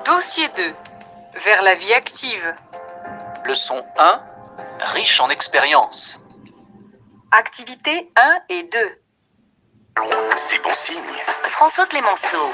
Dossier 2. Vers la vie active. Leçon 1. Riche en expérience. Activités 1 et 2. C'est bon signe. François Clémenceau.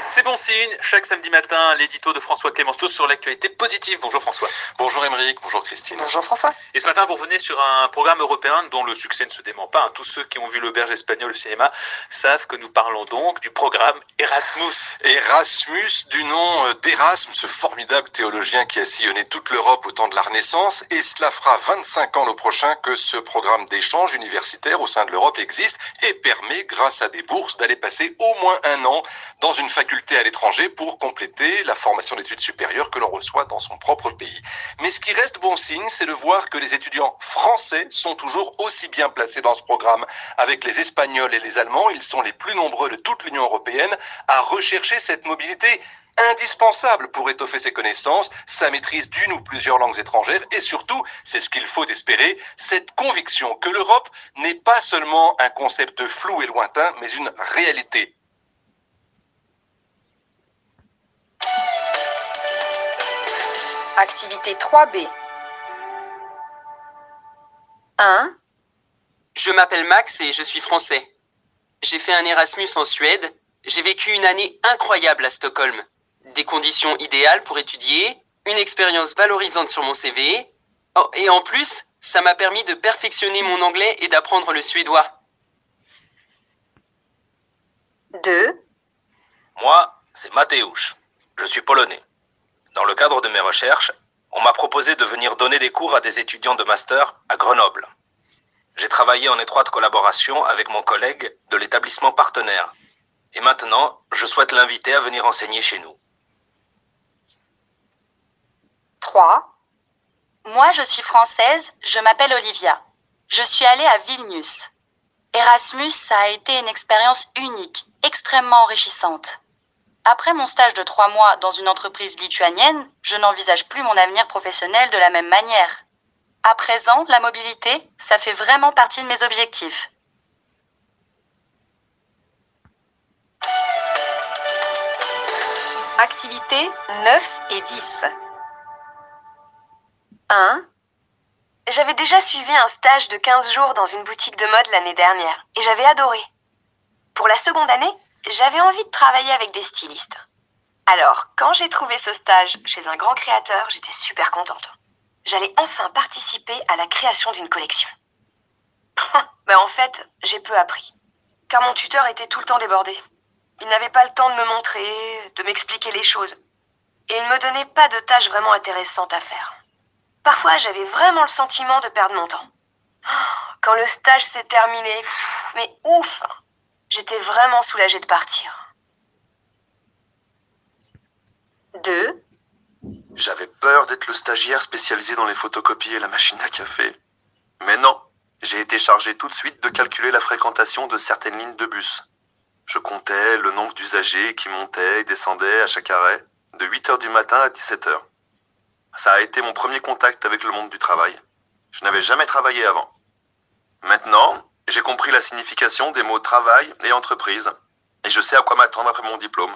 C'est bon signe, chaque samedi matin, l'édito de François Clémenceau sur l'actualité positive. Bonjour François. Bonjour Émeric, bonjour Christine. Bonjour François. Et ce matin, vous revenez sur un programme européen dont le succès ne se dément pas. Tous ceux qui ont vu l'auberge espagnole au cinéma savent que nous parlons donc du programme Erasmus. Erasmus, du nom d'Erasme, ce formidable théologien qui a sillonné toute l'Europe au temps de la Renaissance, et cela fera 25 ans l'an prochain que ce programme d'échange universitaire au sein de l'Europe existe et permet, grâce à des bourses, d'aller passer au moins un an dans une faculté à l'étranger pour compléter la formation d'études supérieures que l'on reçoit dans son propre pays. Mais ce qui reste bon signe, c'est de voir que les étudiants français sont toujours aussi bien placés dans ce programme. Avec les Espagnols et les Allemands, ils sont les plus nombreux de toute l'Union européenne à rechercher cette mobilité indispensable pour étoffer ses connaissances, sa maîtrise d'une ou plusieurs langues étrangères et surtout, c'est ce qu'il faut espérer, cette conviction que l'Europe n'est pas seulement un concept flou et lointain, mais une réalité. Activité 3B. 1. Je m'appelle Max et je suis français. J'ai fait un Erasmus en Suède. J'ai vécu une année incroyable à Stockholm. Des conditions idéales pour étudier, une expérience valorisante sur mon CV. Oh, et en plus, ça m'a permis de perfectionner mon anglais et d'apprendre le suédois. 2. Moi, c'est Mateusz. Je suis polonais. Dans le cadre de mes recherches, on m'a proposé de venir donner des cours à des étudiants de master à Grenoble. J'ai travaillé en étroite collaboration avec mon collègue de l'établissement partenaire. Et maintenant, je souhaite l'inviter à venir enseigner chez nous. 3. Moi, je suis française, je m'appelle Olivia. Je suis allée à Vilnius. Erasmus, ça a été une expérience unique, extrêmement enrichissante. Après mon stage de 3 mois dans une entreprise lituanienne, je n'envisage plus mon avenir professionnel de la même manière. À présent, la mobilité, ça fait vraiment partie de mes objectifs. Activités 9 et 10. 1. J'avais déjà suivi un stage de 15 jours dans une boutique de mode l'année dernière et j'avais adoré. Pour la seconde année, j'avais envie de travailler avec des stylistes. Alors, quand j'ai trouvé ce stage chez un grand créateur, j'étais super contente. J'allais enfin participer à la création d'une collection. Mais en fait, j'ai peu appris, car mon tuteur était tout le temps débordé. Il n'avait pas le temps de me montrer, de m'expliquer les choses. Et il ne me donnait pas de tâches vraiment intéressantes à faire. Parfois, j'avais vraiment le sentiment de perdre mon temps. Quand le stage s'est terminé, mais ouf! J'étais vraiment soulagée de partir. 2. J'avais peur d'être le stagiaire spécialisé dans les photocopies et la machine à café. Mais non, j'ai été chargé tout de suite de calculer la fréquentation de certaines lignes de bus. Je comptais le nombre d'usagers qui montaient et descendaient à chaque arrêt, de 8h du matin à 17h. Ça a été mon premier contact avec le monde du travail. Je n'avais jamais travaillé avant. Maintenant, j'ai compris la signification des mots travail et entreprise, et je sais à quoi m'attendre après mon diplôme.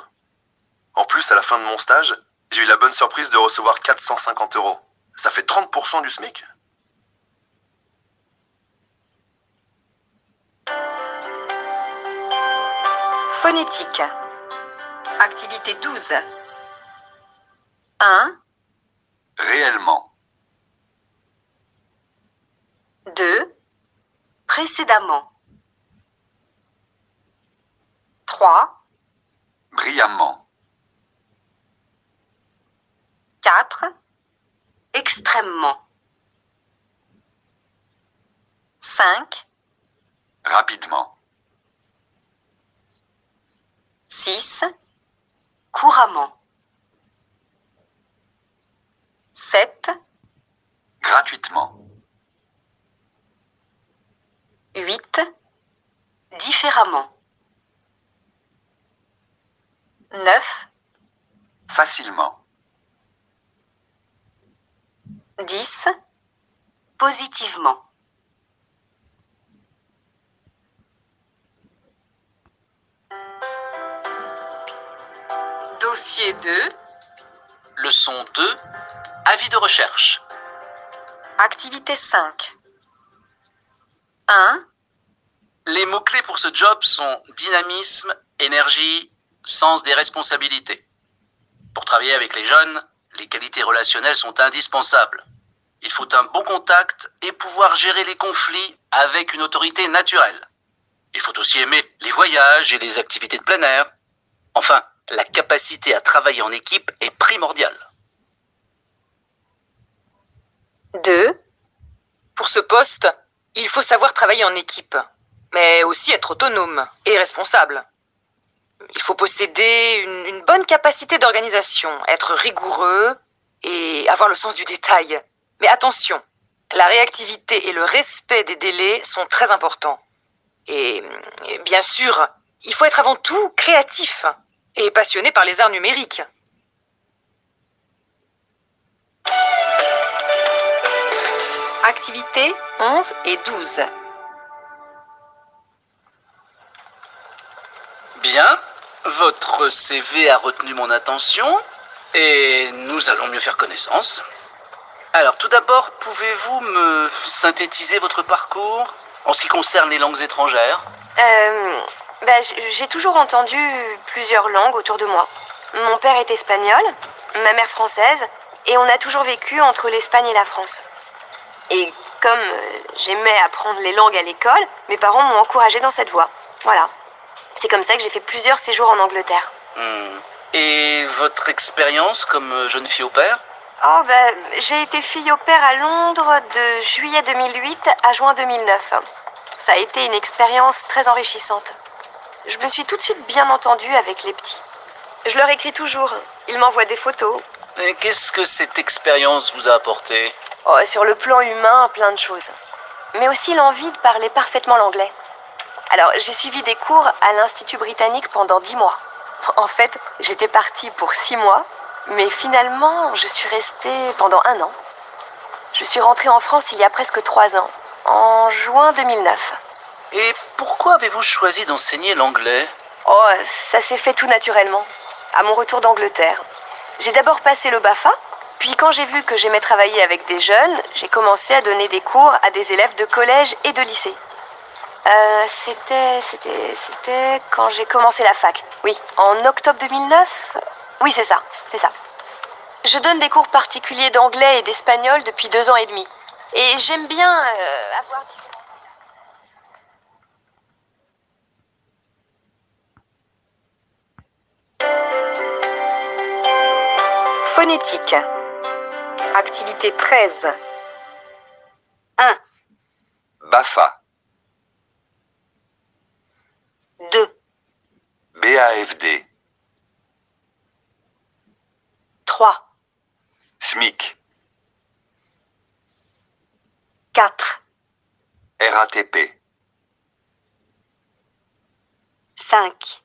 En plus, à la fin de mon stage, j'ai eu la bonne surprise de recevoir 450 €. Ça fait 30% du SMIC. Phonétique. Activité 12. 1. Réellement. 2. Précédemment. 3. Brillamment. 4. Extrêmement. 5. Rapidement. 6. Couramment. 7. Gratuitement. 8. Différemment. 9. Facilement. 10. Positivement. Dossier 2. Leçon 2. Avis de recherche. Activité 5. 1, Les mots-clés pour ce job sont dynamisme, énergie, sens des responsabilités. Pour travailler avec les jeunes, les qualités relationnelles sont indispensables. Il faut un bon contact et pouvoir gérer les conflits avec une autorité naturelle. Il faut aussi aimer les voyages et les activités de plein air. Enfin, la capacité à travailler en équipe est primordiale. 2, Pour ce poste, il faut savoir travailler en équipe, mais aussi être autonome et responsable. Il faut posséder une bonne capacité d'organisation, être rigoureux et avoir le sens du détail. Mais attention, la réactivité et le respect des délais sont très importants. Et bien sûr, il faut être avant tout créatif et passionné par les arts numériques. activités 11 et 12. Bien, votre CV a retenu mon attention et nous allons mieux faire connaissance. Alors tout d'abord, pouvez-vous me synthétiser votre parcours en ce qui concerne les langues étrangères? J'ai toujours entendu plusieurs langues autour de moi. Mon père est espagnol, ma mère française, et on a toujours vécu entre l'Espagne et la France. Et comme j'aimais apprendre les langues à l'école, mes parents m'ont encouragée dans cette voie. Voilà. C'est comme ça que j'ai fait plusieurs séjours en Angleterre. Et votre expérience comme jeune fille au pair? J'ai été fille au pair à Londres de juillet 2008 à juin 2009. Ça a été une expérience très enrichissante. Je me suis tout de suite bien entendue avec les petits. Je leur écris toujours. Ils m'envoient des photos. Et qu'est-ce que cette expérience vous a apporté? Sur le plan humain, plein de choses. Mais aussi l'envie de parler parfaitement l'anglais. Alors, j'ai suivi des cours à l'Institut britannique pendant 10 mois. En fait, j'étais partie pour 6 mois, mais finalement, je suis restée pendant 1 an. Je suis rentrée en France il y a presque 3 ans, en juin 2009. Et pourquoi avez-vous choisi d'enseigner l'anglais? Ça s'est fait tout naturellement, à mon retour d'Angleterre. J'ai d'abord passé le BAFA, puis quand j'ai vu que j'aimais travailler avec des jeunes, j'ai commencé à donner des cours à des élèves de collège et de lycée. C'était quand j'ai commencé la fac. Oui, en octobre 2009. Oui, c'est ça. Je donne des cours particuliers d'anglais et d'espagnol depuis 2 ans et demi. Et j'aime bien avoir... Phonétique. Activité 13. 1, BAFA, 2, BAFD, 3, SMIC, 4, RATP, 5,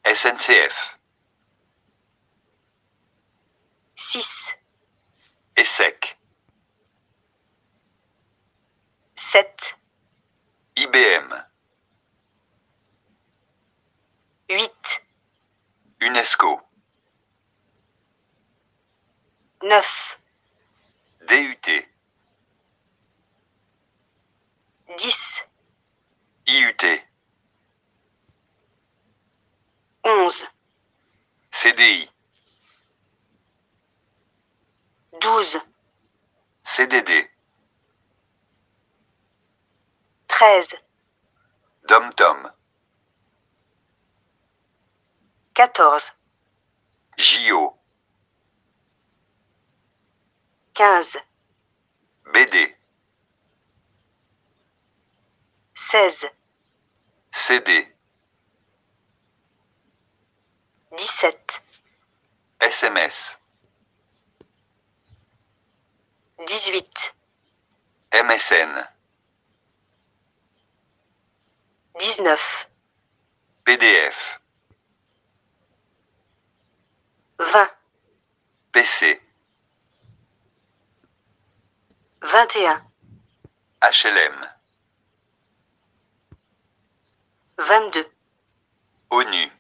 SNCF, 6, ESSEC, 7, IBM, 8, UNESCO, 9, DUT, 10, IUT, 11, CDI, 12, CDD, 13, DOM-TOM, 14, JO, 15, BD, 16, CD, 17, SMS, 18, MSN, 19, PDF, 20, PC, 21, HLM, 22, ONU,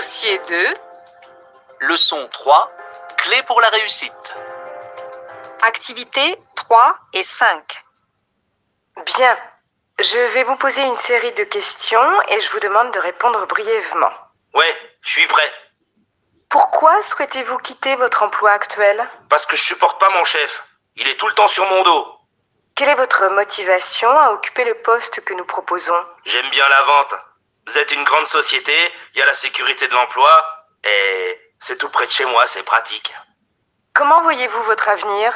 Dossier 2. Leçon 3. Clé pour la réussite. Activités 3 et 5. Bien. Je vais vous poser une série de questions et je vous demande de répondre brièvement. Ouais, je suis prêt. Pourquoi souhaitez-vous quitter votre emploi actuel? Parce que je supporte pas mon chef. Il est tout le temps sur mon dos. Quelle est votre motivation à occuper le poste que nous proposons? J'aime bien la vente. Vous êtes une grande société, il y a la sécurité de l'emploi, et c'est tout près de chez moi, c'est pratique. Comment voyez-vous votre avenir?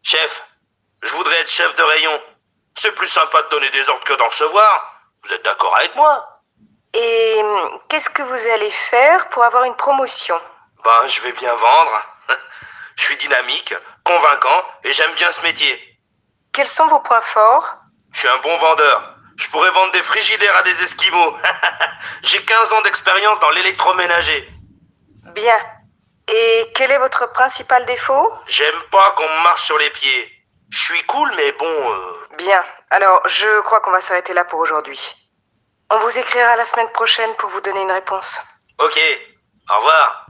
Chef, je voudrais être chef de rayon. C'est plus sympa de donner des ordres que d'en recevoir. Vous êtes d'accord avec moi? Et qu'est-ce que vous allez faire pour avoir une promotion? Ben, je vais bien vendre. Je suis dynamique, convaincant, et j'aime bien ce métier. Quels sont vos points forts? Je suis un bon vendeur. Je pourrais vendre des frigidaires à des Esquimaux. J'ai 15 ans d'expérience dans l'électroménager. Bien. Et quel est votre principal défaut? J'aime pas qu'on me marche sur les pieds. Je suis cool, mais bon... Bien. Alors, je crois qu'on va s'arrêter là pour aujourd'hui. On vous écrira la semaine prochaine pour vous donner une réponse. Ok. Au revoir.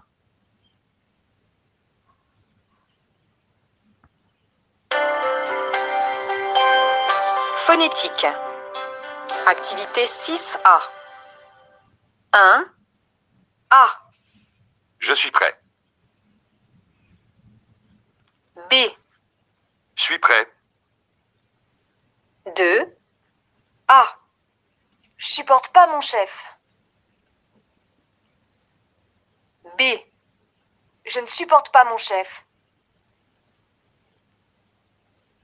Phonétique. Activité 6A. 1. A. Je suis prêt. B. Je suis prêt. 2. A. Je supporte pas mon chef. B. Je ne supporte pas mon chef.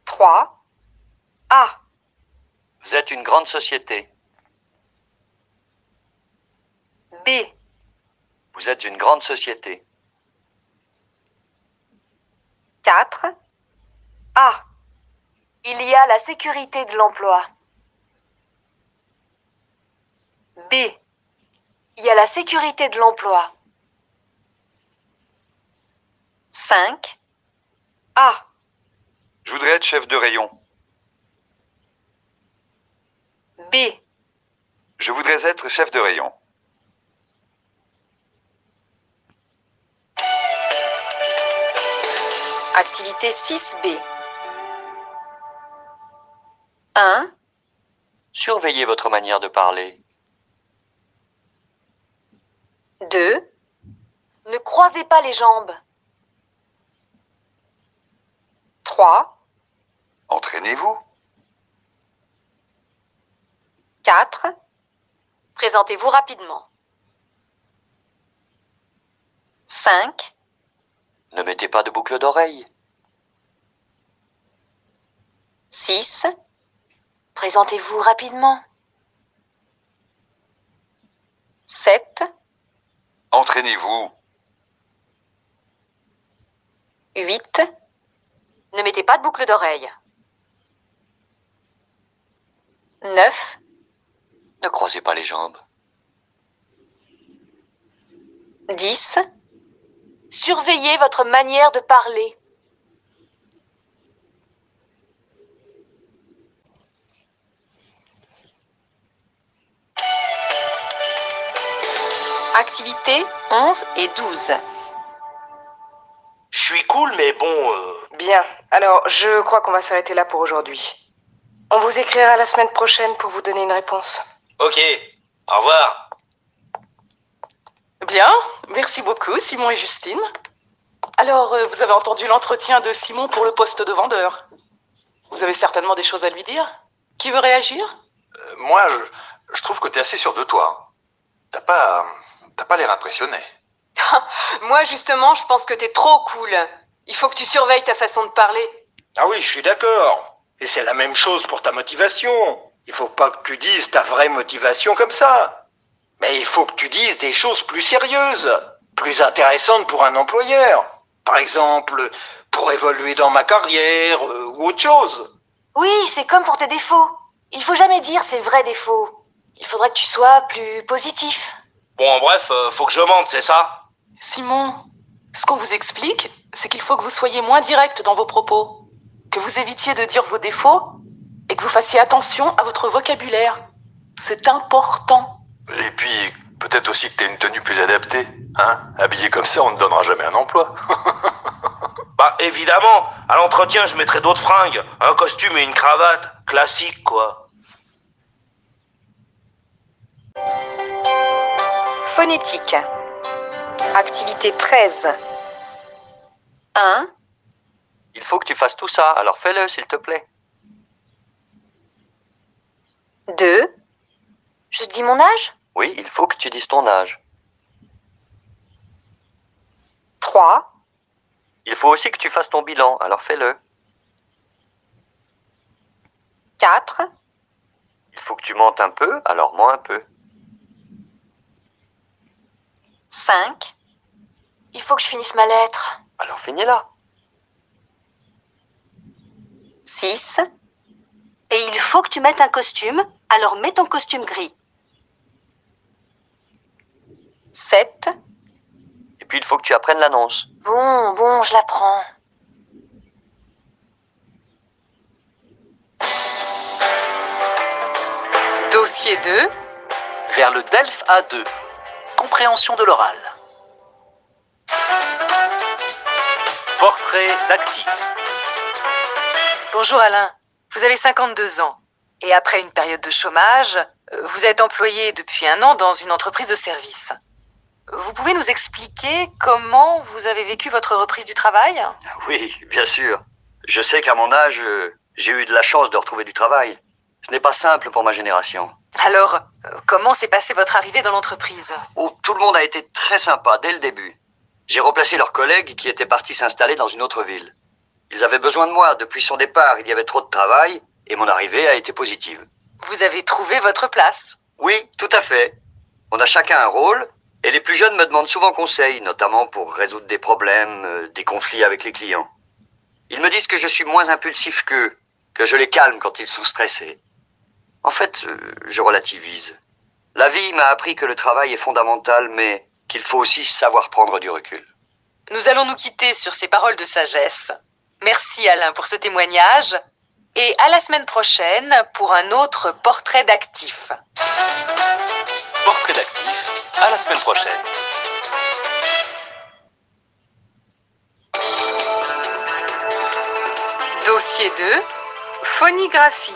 3. A. Vous êtes une grande société. B. Vous êtes une grande société. 4. A. Il y a la sécurité de l'emploi. B. Il y a la sécurité de l'emploi. 5. A. Je voudrais être chef de rayon. B. Je voudrais être chef de rayon. Activité 6B. 1. Surveillez votre manière de parler. 2. Ne croisez pas les jambes. 3. Entraînez-vous. 4. Présentez-vous rapidement. 5. Ne mettez pas de boucle d'oreille. 6. Présentez-vous rapidement. 7. Entraînez-vous. 8. Ne mettez pas de boucle d'oreille. 9. Ne croisez pas les jambes. 10. Surveillez votre manière de parler. Activités 11 et 12. Je suis cool, mais bon... Bien. Alors, je crois qu'on va s'arrêter là pour aujourd'hui. On vous écrira la semaine prochaine pour vous donner une réponse. Ok. Au revoir. Bien, merci beaucoup Simon et Justine. Alors, vous avez entendu l'entretien de Simon pour le poste de vendeur. Vous avez certainement des choses à lui dire. Qui veut réagir? Moi, je trouve que t'es assez sûr de toi. T'as pas l'air impressionné. Moi, justement, je pense que t'es trop cool. Il faut que tu surveilles ta façon de parler. Ah oui, je suis d'accord. Et c'est la même chose pour ta motivation. Il faut pas que tu dises ta vraie motivation comme ça. Mais il faut que tu dises des choses plus sérieuses, plus intéressantes pour un employeur. Par exemple, pour évoluer dans ma carrière ou autre chose. Oui, c'est comme pour tes défauts. Il faut jamais dire ses vrais défauts. Il faudrait que tu sois plus positif. Bon, bref, faut que je mente, c'est ça? Simon, ce qu'on vous explique, c'est qu'il faut que vous soyez moins direct dans vos propos, que vous évitiez de dire vos défauts et que vous fassiez attention à votre vocabulaire. C'est important. Et puis, Peut-être aussi que t'as une tenue plus adaptée, hein? Habillé comme ça, on ne donnera jamais un emploi. Bah évidemment, à l'entretien je mettrai d'autres fringues, un costume et une cravate, classique quoi. Phonétique. Activité 13. 1, Il faut que tu fasses tout ça, alors fais-le, s'il te plaît. 2, je dis mon âge. Oui, il faut que tu dises ton âge. 3, Il faut aussi que tu fasses ton bilan, alors fais-le. 4, Il faut que tu mentes un peu, alors mens un peu. 5, il faut que je finisse ma lettre. Alors finis-la. 6, Et il faut que tu mettes un costume, alors mets ton costume gris. 7, Et puis il faut que tu apprennes l'annonce. bon, je la prends. Dossier 2. Vers le DELF A2. Compréhension de l'oral. Portrait d'actif. Bonjour Alain, vous avez 52 ans. Et après une période de chômage, vous êtes employé depuis 1 an dans une entreprise de service. Vous pouvez nous expliquer comment vous avez vécu votre reprise du travail? Oui, bien sûr. Je sais qu'à mon âge, j'ai eu de la chance de retrouver du travail. Ce n'est pas simple pour ma génération. Alors, comment s'est passée votre arrivée dans l'entreprise? Oh, tout le monde a été très sympa dès le début. J'ai remplacé leurs collègues qui étaient partis s'installer dans une autre ville. Ils avaient besoin de moi. Depuis son départ, il y avait trop de travail et mon arrivée a été positive. Vous avez trouvé votre place? Oui, tout à fait. On a chacun un rôle et les plus jeunes me demandent souvent conseil, notamment pour résoudre des problèmes, des conflits avec les clients. Ils me disent que je suis moins impulsif qu'eux, que je les calme quand ils sont stressés. En fait, je relativise. La vie m'a appris que le travail est fondamental, mais qu'il faut aussi savoir prendre du recul. Nous allons nous quitter sur ces paroles de sagesse. Merci Alain pour ce témoignage et à la semaine prochaine pour un autre portrait d'actif. Portrait d'actif. À la semaine prochaine. Dossier 2. Phonographie.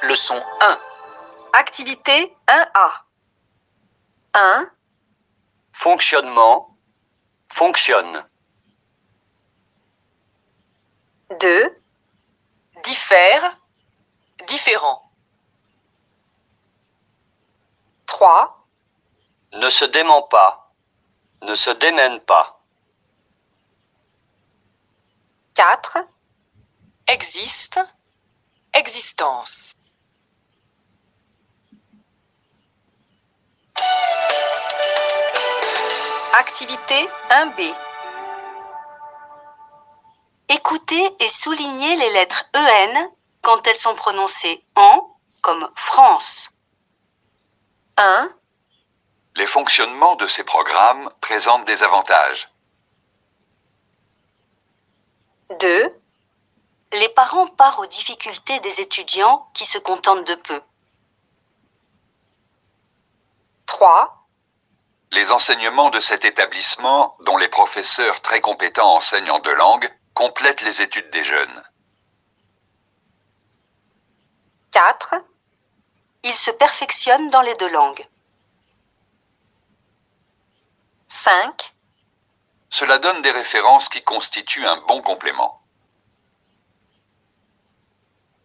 Leçon 1. Activité 1A. 1, Fonctionnement. Fonctionne. 2, Diffère. Différent. 3, Ne se dément pas. Ne se démène pas. 4, Existe. Existence. activité 1B. Écoutez et soulignez les lettres EN quand elles sont prononcées en, comme France. 1, Les fonctionnements de ces programmes présentent des avantages. 2, Les parents parent aux difficultés des étudiants qui se contentent de peu. 3, Les enseignements de cet établissement, dont les professeurs très compétents enseignent en 2 langues, complètent les études des jeunes. 4, Ils se perfectionnent dans les 2 langues. 5, Cela donne des références qui constituent un bon complément.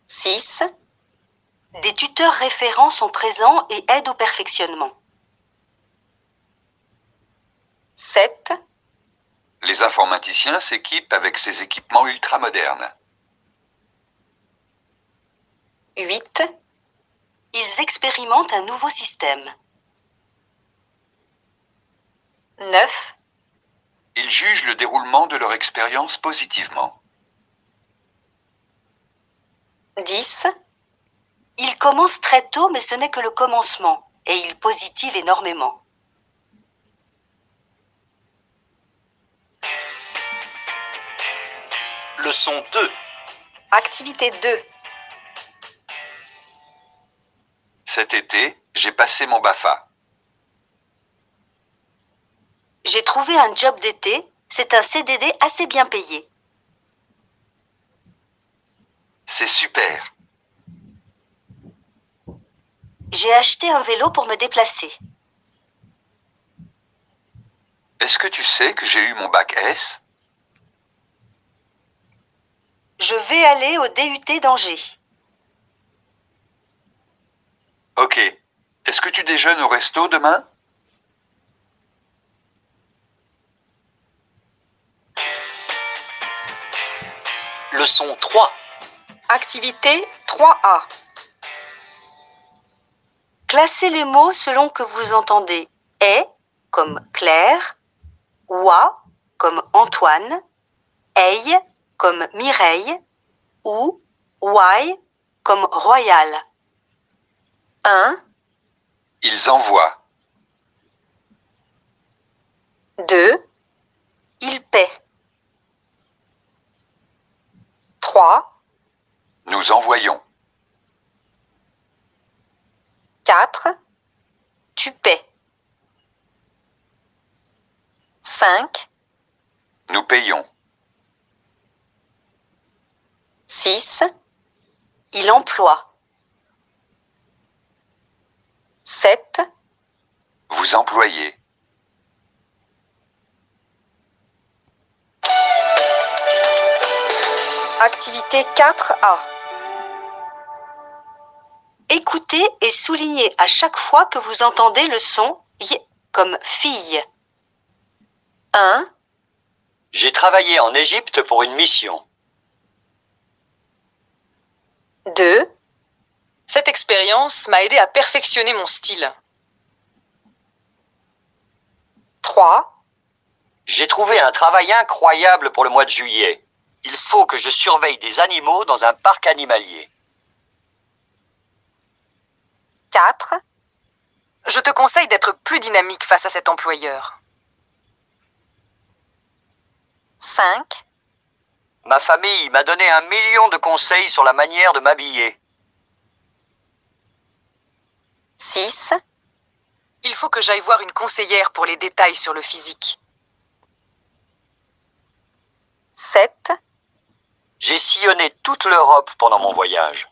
6, Des tuteurs référents sont présents et aident au perfectionnement. 7, Les informaticiens s'équipent avec ces équipements ultramodernes. 8, Ils expérimentent un nouveau système. 9, Ils jugent le déroulement de leur expérience positivement. 10, Ils commencent très tôt, mais ce n'est que le commencement, et ils positivent énormément. Leçon 2. activité 2. Cet été, j'ai passé mon BAFA. J'ai trouvé un job d'été. C'est un CDD assez bien payé. C'est super. J'ai acheté un vélo pour me déplacer. Est-ce que tu sais que j'ai eu mon bac S? Je vais aller au DUT d'Angers. Ok. Est-ce que tu déjeunes au resto demain? Leçon 3. Activité 3A. Classez les mots selon que vous entendez est comme Claire, oie comme Antoine, eille comme Mireille ou ouaille comme Royal. 1, Ils envoient. 2, il paie. 3, Nous envoyons. 4, tu paies. 5, Nous payons. 6, il emploie. 7, Vous employez. Activité 4A. écoutez et soulignez à chaque fois que vous entendez le son y comme fille. 1, J'ai travaillé en Égypte pour une mission. 2, Cette expérience m'a aidé à perfectionner mon style. 3, J'ai trouvé un travail incroyable pour le mois de juillet. Il faut que je surveille des animaux dans un parc animalier. 4, Je te conseille d'être plus dynamique face à cet employeur. 5, Ma famille m'a donné 1 million de conseils sur la manière de m'habiller. 6, Il faut que j'aille voir une conseillère pour les détails sur le physique. 7, J'ai sillonné toute l'Europe pendant mon voyage.